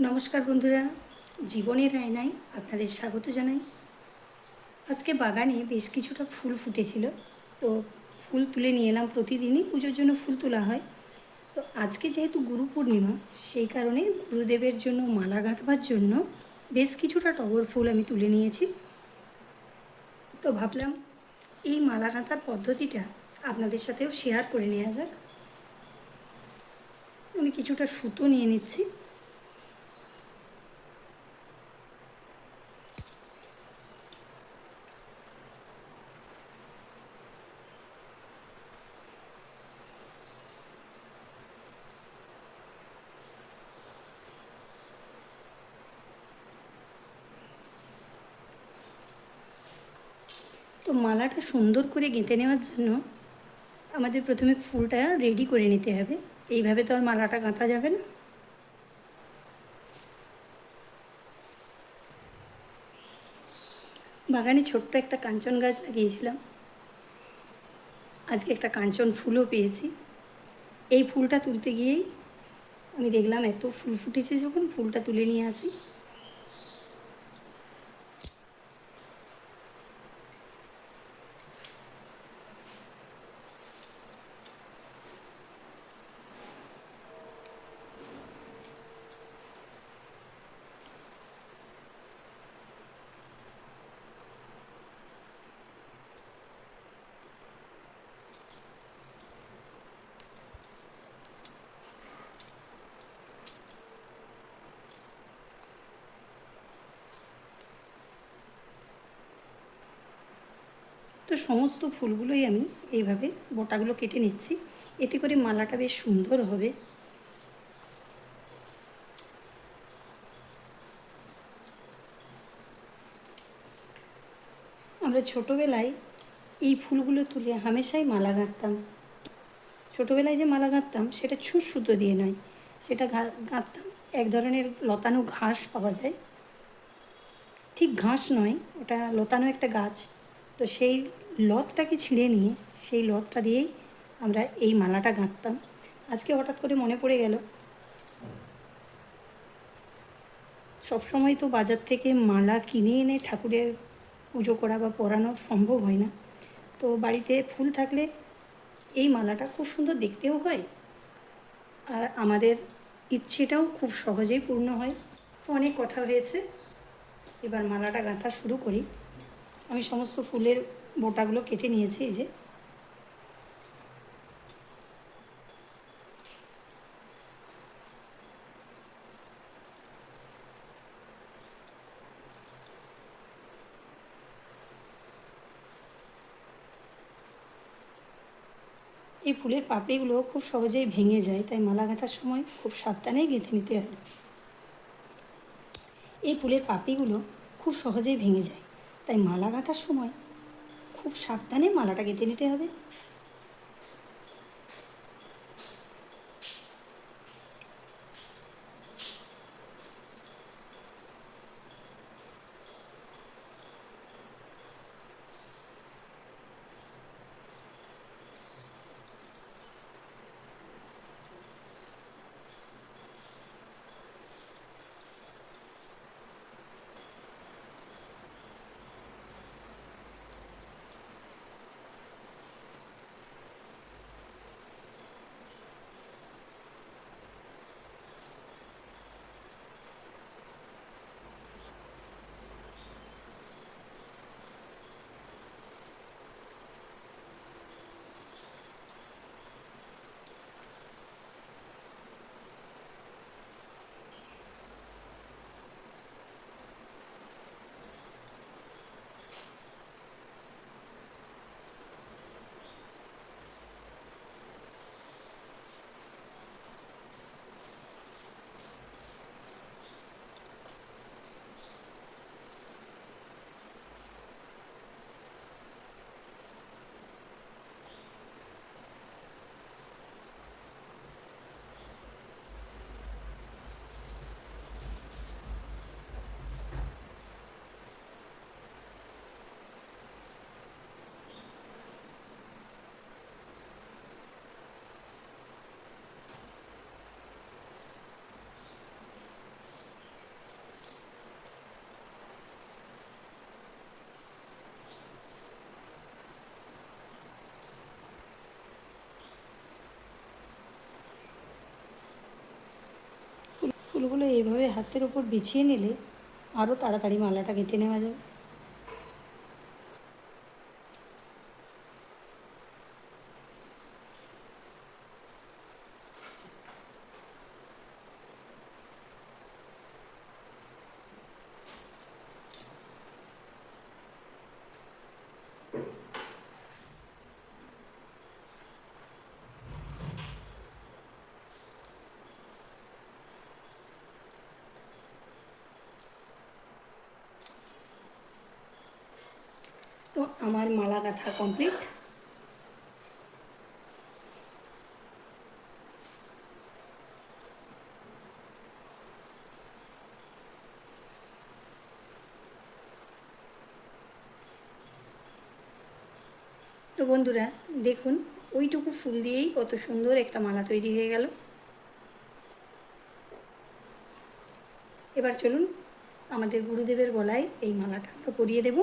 নমস্কার বন্ধুরা, জীবনের আয়নায় আপনাদের স্বাগত জানাই। আজকে বাগানে বেশ কিছুটা ফুল ফুটেছিল, তো ফুল তুলে নিয়ে এলাম। প্রতিদিনই পুজোর জন্য ফুল তোলা হয়। তো আজকে যেহেতু গুরু পূর্ণিমা, সেই কারণে গুরুদেবের জন্য মালা গাঁথবার জন্য বেশ কিছুটা টগর ফুল আমি তুলে নিয়েছি। তো ভাবলাম এই মালা গাঁথার পদ্ধতিটা আপনাদের সাথেও শেয়ার করে নেওয়া যাক। আমি কিছুটা সুতো নিয়ে নিচ্ছি। তো মালাটা সুন্দর করে গেঁথে নেওয়ার জন্য আমাদের প্রথমে ফুলটা রেডি করে নিতে হবে। এইভাবে তো আর মালাটা গাঁথা যাবে না। বাগানে ছোট্ট একটা কাঞ্চন গাছ লাগিয়েছিলাম, আজকে একটা কাঞ্চন ফুলও পেয়েছি। এই ফুলটা তুলতে গিয়েই আমি দেখলাম এত ফুল ফুটেছে, যখন ফুলটা তুলে নিয়ে আসি। তো সমস্ত ফুলগুলোই আমি এইভাবে বোটাগুলো কেটে নিচ্ছি, এতে করে মালাটা বেশ সুন্দর হবে। আমরা ছোটোবেলায় এই ফুলগুলো তুলে হামেশাই মালা গাঁথতাম। ছোটোবেলায় যে মালা গাঁথতাম সেটা ছুঁচ সুতো দিয়ে নয়, সেটা গাঁথতাম এক ধরনের লতানো ঘাস পাওয়া যায়। ঠিক ঘাস নয়, ওটা লতানো একটা গাছ। তো সেই লতটাকে ছিঁড়ে নিয়ে সেই লতটা দিয়েই আমরা এই মালাটা গাঁথতাম। আজকে হঠাৎ করে মনে পড়ে গেল, সবসময় তো বাজার থেকে মালা কিনে এনে ঠাকুরের পুজো করা বা পরানো সম্ভব হয় না। তো বাড়িতে ফুল থাকলে এই মালাটা খুব সুন্দর দেখতেও হয়, আর আমাদের ইচ্ছেটাও খুব সহজেই পূর্ণ হয়। তো অনেক কথা হয়েছে, এবার মালাটা গাঁথা শুরু করি। আমি সমস্ত ফুলের বোটাগুলো কেটে নিয়েছি। এই যে এই ফুলের পাপড়িগুলো খুব সহজেই ভেঙে যায়, তাই মালা গাঁথার সময় খুব সাবধানেই গেঁথে নিতে হয়। এই ফুলের পাপড়িগুলো খুব সহজেই ভেঙে যায়, তাই মালা গাঁথার সময় খুব সাবধানে মালাটা গেঁথে নিতে হবে। ফুলগুলো এইভাবে হাতের ওপর বিছিয়ে নিলে আরও তাড়াতাড়ি মালাটা গেঁথে নেওয়া যাবে। তো আমার মালা গাঁথা কমপ্লিট। তো বন্ধুরা দেখুন, ওইটুকু ফুল দিয়েই কত সুন্দর একটা মালা তৈরি হয়ে গেল। এবার চলুন আমাদের গুরুদেবের গলায় এই মালাটা আমরা পরিয়ে দেব।